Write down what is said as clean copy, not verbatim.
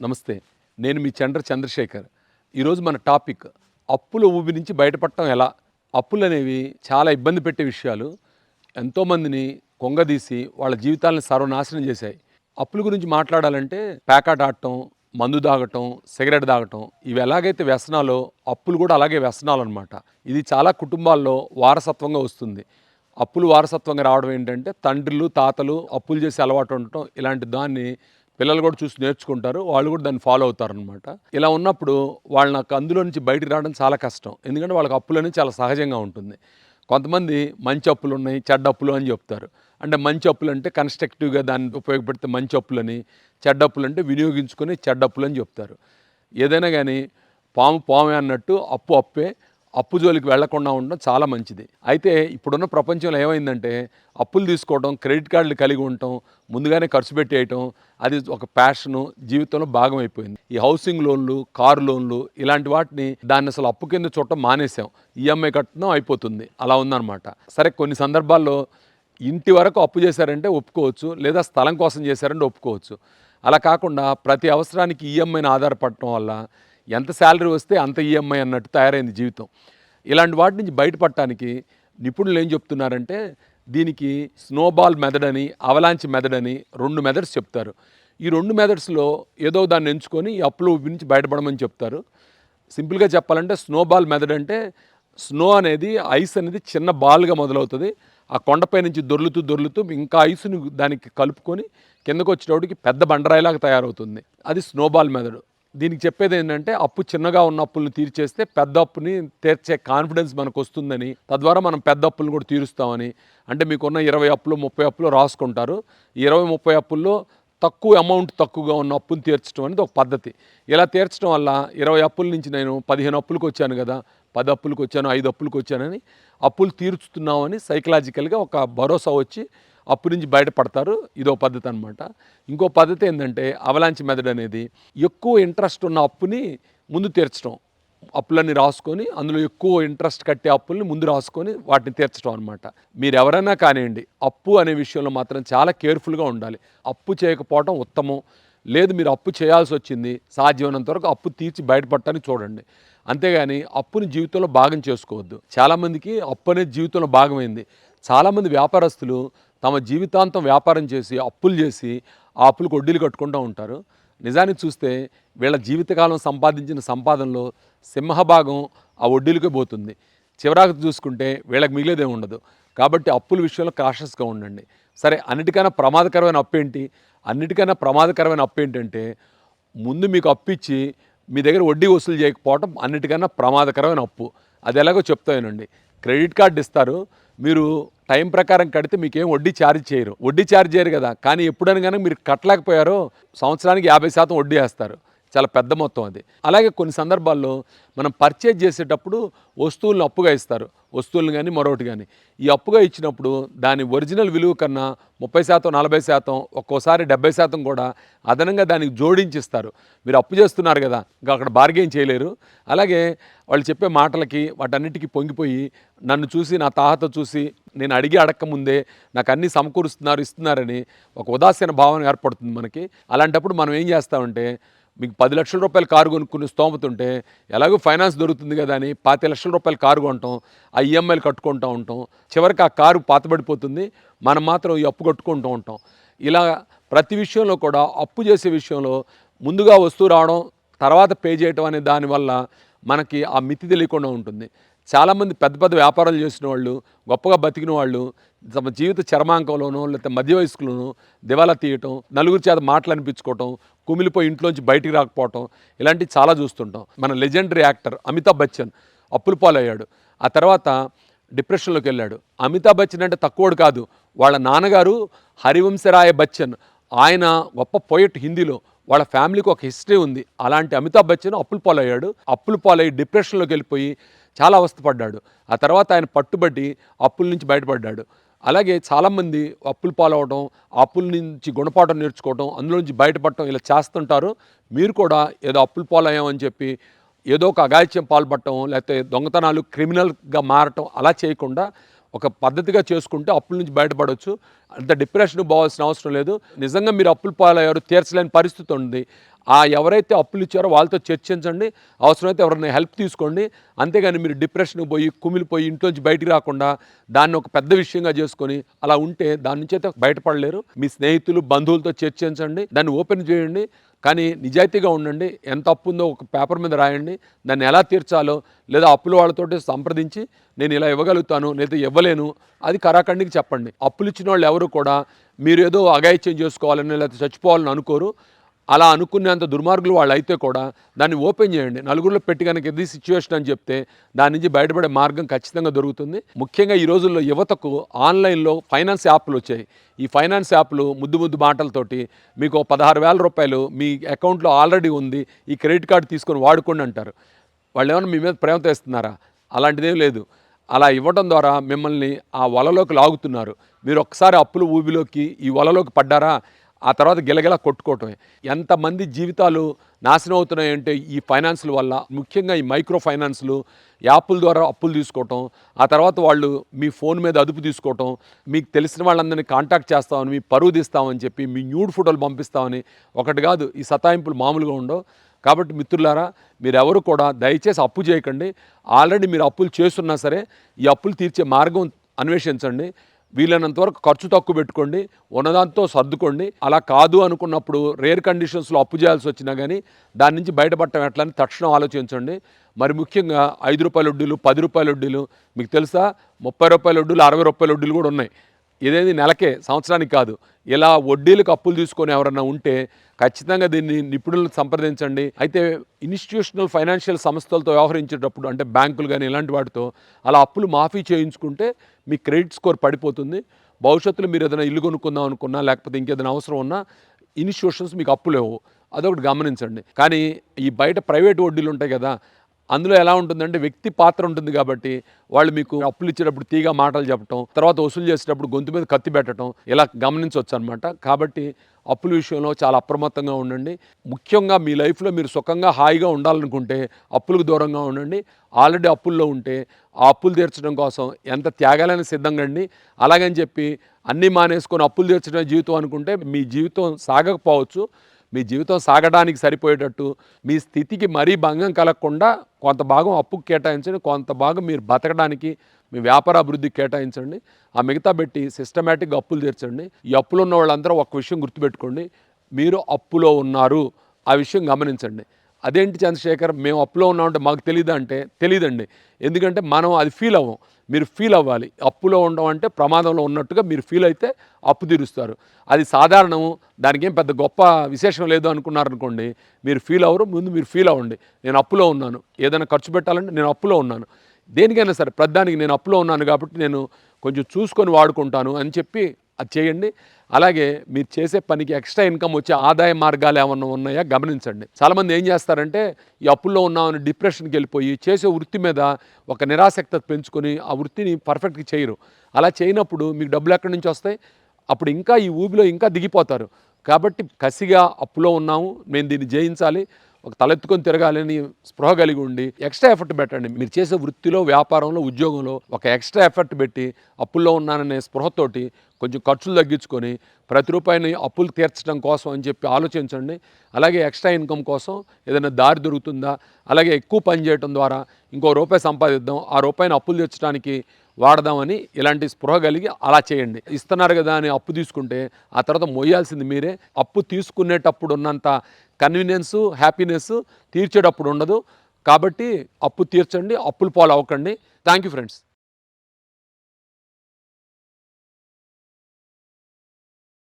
నమస్తే. నేను మీ చంద్రశేఖర్. ఈరోజు మన టాపిక్ అప్పుల ఊబి నుంచి బయటపడటం ఎలా? అప్పులనేవి చాలా ఇబ్బంది పెట్టే విషయాలు. ఎంతోమందిని కొంగదీసి వాళ్ళ జీవితాలను సర్వనాశనం చేశాయి. అప్పుల గురించి మాట్లాడాలంటే ప్యాకాట్ ఆడటం, మందు తాగటం, సిగరెట్ తాగటం ఇవి ఎలాగైతే వ్యసనాలో అప్పులు కూడా అలాగే వ్యసనాలన్నమాట. ఇది చాలా కుటుంబాల్లో వారసత్వంగా వస్తుంది. అప్పులు వారసత్వంగా రావడం ఏంటంటే తండ్రులు, తాతలు అప్పులు చేసి అలవాటు ఉండటం ఇలాంటి దాన్ని పిల్లలు కూడా చూసి నేర్చుకుంటారు. వాళ్ళు కూడా దాన్ని ఫాలో అవుతారనమాట. ఇలా ఉన్నప్పుడు వాళ్ళు నాకు అందులో నుంచి బయటికి రావడం చాలా కష్టం. ఎందుకంటే వాళ్ళకి అప్పులు అనేది చాలా సహజంగా ఉంటుంది. కొంతమంది మంచి అప్పులు ఉన్నాయి, చెడ్డ అప్పులు అని చెప్తారు. అంటే మంచి అప్పులు అంటే కన్స్ట్రక్టివ్గా దాన్ని ఉపయోగపెడితే మంచి అప్పులని, చెడ్డ అప్పులు అంటే వినియోగించుకొని చెడ్డ అప్పులు అని చెప్తారు. ఏదైనా కానీ పాము పామే అన్నట్టు అప్పు అప్పే. అప్పు జోలికి వెళ్లకుండా ఉండడం చాలా మంచిది. అయితే ఇప్పుడున్న ప్రపంచంలో ఏమైందంటే అప్పులు తీసుకోవడం, క్రెడిట్ కార్డులు కలిగి ఉండటం, ముందుగానే ఖర్చు పెట్టేయటం అది ఒక ప్యాషను, జీవితంలో భాగం అయిపోయింది. ఈ హౌసింగ్ లోన్లు, కారు లోన్లు ఇలాంటి వాటిని దాన్ని అసలు అప్పు కింద చూడటం మానేసాం. ఈఎంఐ కట్టడం అయిపోతుంది. అలా ఉందన్నమాట. సరే కొన్ని సందర్భాల్లో ఇంటి వరకు అప్పు చేశారంటే ఒప్పుకోవచ్చు, లేదా స్థలం కోసం చేశారంటే ఒప్పుకోవచ్చు. అలా కాకుండా ప్రతి అవసరానికి ఈఎంఐని ఆధారపడటం వల్ల ఎంత శాలరీ వస్తే అంత ఈఎంఐ అన్నట్టు తయారైంది జీవితం. ఇలాంటి వాటి నుంచి బయటపడటానికి నిపుణులు ఏం చెప్తున్నారంటే దీనికి స్నోబాల్ మెథడ్ అని, అవలాంచ్ మెథడ్ అని 2 మెథడ్స్ చెప్తారు. ఈ 2 మెథడ్స్లో ఏదో దాన్ని ఎంచుకొని ఈ అప్పుల ఊబి నుంచి బయటపడమని చెప్తారు. సింపుల్గా చెప్పాలంటే స్నోబాల్ మెథడ్ అంటే స్నో అనేది ఐస్ అనేది చిన్న బాల్గా మొదలవుతుంది. ఆ కొండపై నుంచి దొర్లుతూ ఇంకా ఐస్ని దానికి కలుపుకొని కిందకు వచ్చేటప్పటికి పెద్ద బండరాయిలాగా తయారవుతుంది. అది స్నోబాల్ మెథడ్. దీనికి చెప్పేది ఏంటంటే అప్పు చిన్నగా ఉన్న అప్పులను తీర్చేస్తే పెద్ద అప్పుని తీర్చే కాన్ఫిడెన్స్ మనకు వస్తుందని, తద్వారా మనం పెద్ద అప్పులను కూడా తీరుస్తామని. అంటే మీకున్న 20 అప్పులు 30 అప్పులు రాసుకుంటారు. 20-30 అప్పుల్లో తక్కువ అమౌంట్ తక్కువగా ఉన్న అప్పును తీర్చడం అనేది ఒక పద్ధతి. ఇలా తీర్చడం వల్ల 20 అప్పుల నుంచి నేను 15 అప్పులకు వచ్చాను కదా, 10 అప్పులకు వచ్చాను, 5 అప్పులకు వచ్చానని అప్పులు తీర్చుతున్నామని సైకలాజికల్గా ఒక భరోసా వచ్చి అప్పు నుంచి బయటపడతారు. ఇదో పద్ధతి అనమాట. ఇంకో పద్ధతి ఏంటంటే అవలాంచ్ మెథడ్ అనేది ఎక్కువ ఇంట్రెస్ట్ ఉన్న అప్పుని ముందు తీర్చడం. అప్పులన్నీ రాసుకొని అందులో ఎక్కువ ఇంట్రెస్ట్ కట్టే అప్పుల్ని ముందు రాసుకొని వాటిని తీర్చడం అనమాట. మీరు ఎవరైనా కానివ్వండి అప్పు అనే విషయంలో మాత్రం చాలా కేర్ఫుల్గా ఉండాలి. అప్పు చేయకపోవడం ఉత్తమం. లేదు మీరు అప్పు చేయాల్సి వచ్చింది, సాధ్యమైనంత వరకు అప్పు తీర్చి బయటపడటానికి చూడండి. అంతేగాని అప్పుని జీవితంలో భాగం చేసుకోవద్దు. చాలామందికి అప్పు అనేది జీవితంలో భాగమైంది. చాలామంది వ్యాపారస్తులు తమ జీవితాంతం వ్యాపారం చేసి అప్పులు చేసి ఆ అప్పులకు వడ్డీలు కట్టుకుంటూ ఉంటారు. నిజానికి చూస్తే వీళ్ళ జీవితకాలం సంపాదించిన సంపాదనలో సింహభాగం ఆ వడ్డీలకే పోతుంది. చివరాకు చూసుకుంటే వీళ్ళకి మిగిలేదే ఉండదు. కాబట్టి అప్పుల విషయంలో కాషస్గా ఉండండి. సరే, అన్నిటికన్నా ప్రమాదకరమైన అప్పు ఏంటి? అన్నిటికన్నా ప్రమాదకరమైన అప్పు ఏంటంటే ముందు మీకు అప్పు ఇచ్చి మీ దగ్గర వడ్డీ వసూలు చేయకపోవడం అన్నిటికన్నా ప్రమాదకరమైన అప్పు. అది ఎలాగో చెప్తానండి. క్రెడిట్ కార్డు ఇస్తారు, మీరు టైం ప్రకారం కడితే మీకేం వడ్డీ ఛార్జ్ చేయరు కదా. కానీ ఎప్పుడైనా కానీ మీరు కట్టలేకపోయారో సంవత్సరానికి 50% వడ్డీ వేస్తారు. చాలా పెద్ద మొత్తం అది. అలాగే కొన్ని సందర్భాల్లో మనం పర్చేజ్ చేసేటప్పుడు వస్తువులను అప్పుగా ఇస్తారు, వస్తువులను కానీ మరొకటి కానీ. ఈ అప్పుగా ఇచ్చినప్పుడు దాని ఒరిజినల్ విలువ కన్నా 30%, 40%, ఒక్కోసారి 70% కూడా అదనంగా దానికి జోడించిస్తారు. మీరు అప్పు చేస్తున్నారు కదా, ఇంకా అక్కడ బార్గెయిన్ చేయలేరు. అలాగే వాళ్ళు చెప్పే మాటలకి వాటన్నిటికీ పొంగిపోయి నన్ను చూసి, నా తాహత చూసి నేను అడక్కముందే నాకు అన్నీ ఇస్తున్నారని ఒక ఉదాసీన భావన ఏర్పడుతుంది మనకి. అలాంటప్పుడు మనం ఏం చేస్తామంటే మీకు 10 లక్షల రూపాయల కారు కొనుక్కునే స్తోమత ఉంటే ఎలాగో ఫైనాన్స్ దొరుకుతుంది కదా అని 25 లక్షల రూపాయల కారు కొంటాం, ఆ ఈఎంఐలు కట్టుకుంటూ ఉంటాం. చివరికి ఆ కారు పాతబడిపోతుంది, మనం మాత్రం ఈ అప్పు కట్టుకుంటూ ఉంటాం. ఇలా ప్రతి విషయంలో కూడా అప్పు చేసే విషయంలో ముందుగా వస్తువు రావడం, తర్వాత పే చేయటం అనే దానివల్ల మనకి ఆ మితి తెలియకుండా ఉంటుంది. చాలామంది పెద్ద పెద్ద వ్యాపారాలు చేసిన వాళ్ళు, గొప్పగా బతికిన వాళ్ళు తమ జీవిత చరమాంకంలోనో లేకపోతే మధ్య వయస్కులోనో దివాలా తీయటం, నలుగురి చేత మాటలు అనిపించుకోవటం, కుమిలిపోయి ఇంట్లోంచి బయటికి రాకపోవటం ఇలాంటివి చాలా చూస్తుంటాం. మన లెజెండరీ యాక్టర్ అమితాబ్ బచ్చన్ అప్పుల పాలయ్యాడు. ఆ తర్వాత డిప్రెషన్లోకి వెళ్ళాడు. అమితాబ్ బచ్చన్ అంటే తక్కువడు కాదు. వాళ్ళ నాన్నగారు హరివంశరాయ బచ్చన్, ఆయన గొప్ప పోయెట్ హిందీలో. వాళ్ళ ఫ్యామిలీకి ఒక హిస్టరీ ఉంది. అలాంటి అమితాబ్ బచ్చన్ అప్పుల పాలయ్యాడు. అప్పుల పాలయ్యి డిప్రెషన్లోకి వెళ్ళిపోయి చాలా అవస్థపడ్డాడు. ఆ తర్వాత ఆయన పట్టుబట్టి అప్పుల నుంచి బయటపడ్డాడు. అలాగే చాలామంది అప్పులు పాలవడం, అప్పుల నుంచి గుణపాఠం నేర్చుకోవడం, అందులో నుంచి బయటపడటం ఇలా చేస్తుంటారు. మీరు కూడా ఏదో అప్పులు పాలయ్యామని చెప్పి ఏదో ఒక అఘాయిత్యం పాల్పడటం, లేకపోతే దొంగతనాలు, క్రిమినల్గా మారటం అలా చేయకుండా ఒక పద్ధతిగా చేసుకుంటే అప్పుల నుంచి బయటపడవచ్చు. అంత డిప్రెషన్ పోవాల్సిన అవసరం లేదు. నిజంగా మీరు అప్పుల పాలయ్యారు, తీర్చలేని పరిస్థితి ఉంది, ఎవరైతే అప్పులు ఇచ్చారో వాళ్ళతో చర్చించండి, అవసరమైతే ఎవరైనా హెల్ప్ తీసుకోండి. అంతేగాని మీరు డిప్రెషన్కి పోయి కుమిలిపోయి ఇంట్లోంచి బయటికి రాకుండా దాన్ని ఒక పెద్ద విషయంగా చేసుకొని అలా ఉంటే దాని నుంచి అయితే బయటపడలేరు. మీ స్నేహితులు బంధువులతో చర్చించండి, దాన్ని ఓపెన్ చేయండి. కానీ నిజాయితీగా ఉండండి. ఎంత అప్పు ఉందో ఒక పేపర్ మీద రాయండి, దాన్ని ఎలా తీర్చాలో లేదా అప్పుల వాళ్ళతోటి సంప్రదించి నేను ఇలా ఇవ్వగలుగుతాను లేదా ఇవ్వలేను అది కరాఖండికి చెప్పండి. అప్పులు ఇచ్చిన వాళ్ళు ఎవరు కూడా మీరు ఏదో అఘాయిత్యం చేసుకోవాలని లేకపోతే చచ్చిపోవాలని అనుకోరు. అలా అనుకునేంత దుర్మార్గులు వాళ్ళు అయితే కూడా దాన్ని ఓపెన్ చేయండి. నలుగురిలో పెట్టి కనుక ఇది సిచ్యువేషన్ అని చెప్తే దాని నుంచి బయటపడే మార్గం ఖచ్చితంగా దొరుకుతుంది. ముఖ్యంగా ఈ రోజుల్లో యువతకు ఆన్లైన్లో ఫైనాన్స్ యాప్లు వచ్చాయి. ఈ ఫైనాన్స్ యాప్లు ముద్దు ముద్దు మాటలతోటి మీకు 16,000 రూపాయలు మీ అకౌంట్లో ఆల్రెడీ ఉంది, ఈ క్రెడిట్ కార్డు తీసుకొని వాడుకోండి అంటారు. వాళ్ళు ఏమైనా మీ మీద ప్రేమతో ఇస్తున్నారా? అలాంటిదేం లేదు. అలా ఇవ్వడం ద్వారా మిమ్మల్ని ఆ వలలోకి లాగుతున్నారు. మీరు ఒక్కసారి అప్పుల ఊబిలోకి ఈ వలలోకి పడ్డారా ఆ తర్వాత గిలగిలా కొట్టుకోవటమే. ఎంతమంది జీవితాలు నాశనం అవుతున్నాయంటే ఈ ఫైనాన్స్ల వల్ల, ముఖ్యంగా ఈ మైక్రో ఫైనాన్స్లు యాప్ల ద్వారా అప్పులు తీసుకోవటం, ఆ తర్వాత వాళ్ళు మీ ఫోన్ మీద అదుపు తీసుకోవటం, మీకు తెలిసిన వాళ్ళందరినీ కాంటాక్ట్ చేస్తామని, మీ పరువు తీస్తామని చెప్పి మీ న్యూడ్ ఫోటోలు పంపిస్తామని, ఒకటి కాదు ఈ సతాయింపులు మామూలుగా ఉండవు. కాబట్టి మిత్రులారా, మీరెవరు కూడా దయచేసి అప్పు చేయకండి. ఆల్రెడీ మీరు అప్పులు చేస్తున్నా సరే ఈ అప్పులు తీర్చే మార్గం అన్వేషించండి. వీలైనంత వరకు ఖర్చు తక్కువ పెట్టుకోండి, ఉన్నదాంతో సర్దుకోండి. అలా కాదు అనుకున్నప్పుడు రేర్ కండిషన్స్లో అప్పు చేయాల్సి వచ్చినా కానీ దాని నుంచి బయటపడటం ఎట్లా అని తక్షణం ఆలోచించండి. మరి ముఖ్యంగా ₹5 వడ్డీలు, ₹10 వడ్డీలు, మీకు తెలుసా ₹30 వడ్డీలు, ₹60 వడ్డీలు కూడా ఉన్నాయి. ఇదేది నెలకే, సంవత్సరానికి కాదు. ఇలా వడ్డీలకు అప్పులు తీసుకొని ఎవరన్నా ఉంటే ఖచ్చితంగా దీన్ని నిపుణులను సంప్రదించండి. అయితే ఇన్స్టిట్యూషనల్ ఫైనాన్షియల్ సంస్థలతో వ్యవహరించేటప్పుడు అంటే బ్యాంకులు కానీ ఇలాంటి వాటితో అలా అప్పులు మాఫీ చేయించుకుంటే మీ క్రెడిట్ స్కోర్ పడిపోతుంది. భవిష్యత్తులో మీరు ఏదైనా ఇల్లు కొనుక్కుందాం అనుకున్నా లేకపోతే ఇంకేదైనా అవసరం ఉన్నా ఇన్స్టిట్యూషన్స్ మీకు అప్పులు ఇవ్వవు. అదొకటి గమనించండి. కానీ ఈ బయట ప్రైవేట్ వడ్డీలు ఉంటాయి కదా, అందులో ఎలా ఉంటుందంటే వ్యక్తి పాత్ర ఉంటుంది కాబట్టి వాళ్ళు మీకు అప్పులు ఇచ్చేటప్పుడు తీగా మాటలు చెప్పటం, తర్వాత వసూలు చేసేటప్పుడు గొంతు మీద కత్తి పెట్టడం ఇలా గమనించవచ్చు అనమాట. కాబట్టి అప్పుల విషయంలో చాలా అప్రమత్తంగా ఉండండి. ముఖ్యంగా మీ లైఫ్లో మీరు సుఖంగా హాయిగా ఉండాలనుకుంటే అప్పులకు దూరంగా ఉండండి. ఆల్రెడీ అప్పుల్లో ఉంటే ఆ అప్పులు తీర్చడం కోసం ఎంత త్యాగాలైనా సిద్ధంగా అండి. అలాగని చెప్పి అన్నీ మానేసుకొని అప్పులు తీర్చడమే జీవితం అనుకుంటే మీ జీవితం సాగకపోవచ్చు. మీ జీవితం సాగడానికి సరిపోయేటట్టు మీ స్థితికి మరీ భంగం కలగకుండా కొంత భాగం అప్పుకు కేటాయించండి, కొంత భాగం మీరు బతకడానికి మీ వ్యాపార అభివృద్ధికి కేటాయించండి. ఆ మిగతా పెట్టి సిస్టమేటిక్గా అప్పులు తీర్చండి. ఈ అప్పులు ఉన్న వాళ్ళందరూ ఒక విషయం గుర్తుపెట్టుకోండి, మీరు అప్పులో ఉన్నారు, ఆ విషయం గమనించండి. అదేంటి చంద్రశేఖర్ మేము అప్పులో ఉన్నామంటే మాకు తెలీదా అంటే తెలీదండి. ఎందుకంటే మనం అది ఫీల్ అవ్వం, మీరు ఫీల్ అవ్వాలి. అప్పులో ఉండడం అంటే ప్రమాదంలో ఉన్నట్టుగా మీరు ఫీల్ అయితే అప్పు తీరుస్తారు. అది సాధారణము, దానికి ఏం పెద్ద గొప్ప విశేషం లేదు అనుకున్నారనుకోండి, మీరు ఫీల్ అవ్వరు. ముందు మీరు ఫీల్ అవ్వండి, నేను అప్పులో ఉన్నాను, ఏదైనా ఖర్చు పెట్టాలంటే నేను అప్పులో ఉన్నాను, దేనికైనా సరే ప్రతిదానికి నేను అప్పులో ఉన్నాను కాబట్టి నేను కొంచెం చూసుకొని వాడుకుంటాను అని చెప్పి అది చేయండి. అలాగే మీరు చేసే పనికి ఎక్స్ట్రా ఇన్కమ్ వచ్చే ఆదాయ మార్గాలు ఏమన్నా ఉన్నాయా గమనించండి. చాలామంది ఏం చేస్తారంటే ఈ అప్పుల్లో ఉన్నామని డిప్రెషన్కి వెళ్ళిపోయి చేసే వృత్తి మీద ఒక నిరాసక్తత పెంచుకొని ఆ వృత్తిని పర్ఫెక్ట్గా చేయరు. అలా చేయనప్పుడు మీకు డబ్బులు ఎక్కడి నుంచి వస్తాయి? అప్పుడు ఇంకా ఈ ఊబిలో ఇంకా దిగిపోతారు. కాబట్టి కసిగా అప్పులో ఉన్నాము, మేము దీన్ని జయించాలి, ఒక తలెత్తుకొని తిరగాలని స్పృహ కలిగి ఉండి ఎక్స్ట్రా ఎఫర్ట్ పెట్టండి. మీరు చేసే వృత్తిలో, వ్యాపారంలో, ఉద్యోగంలో ఒక ఎక్స్ట్రా ఎఫర్ట్ పెట్టి అప్పుల్లో ఉన్నాననే స్పృహతోటి కొంచెం ఖర్చులు తగ్గించుకొని ప్రతి రూపాయిని అప్పులు తీర్చడం కోసం అని చెప్పి ఆలోచించండి. అలాగే ఎక్స్ట్రా ఇన్కమ్ కోసం ఏదైనా దారి దొరుకుతుందా, అలాగే ఎక్కువ పని చేయడం ద్వారా ఇంకో రూపాయి సంపాదిద్దాం, ఆ రూపాయిని అప్పులు తెచ్చడానికి వాడదామని ఇలాంటి స్పృహ కలిగి అలా చేయండి. ఇస్తున్నారు కదా అని అప్పు తీసుకుంటే ఆ తర్వాత మొయ్యాల్సింది మీరే. అప్పు తీసుకునేటప్పుడు ఉన్నంత కన్వీనియన్సు, హ్యాపీనెస్ తీర్చేటప్పుడు ఉండదు. కాబట్టి అప్పు తీర్చండి, అప్పుల పాలు అవ్వకండి. Thank you friends.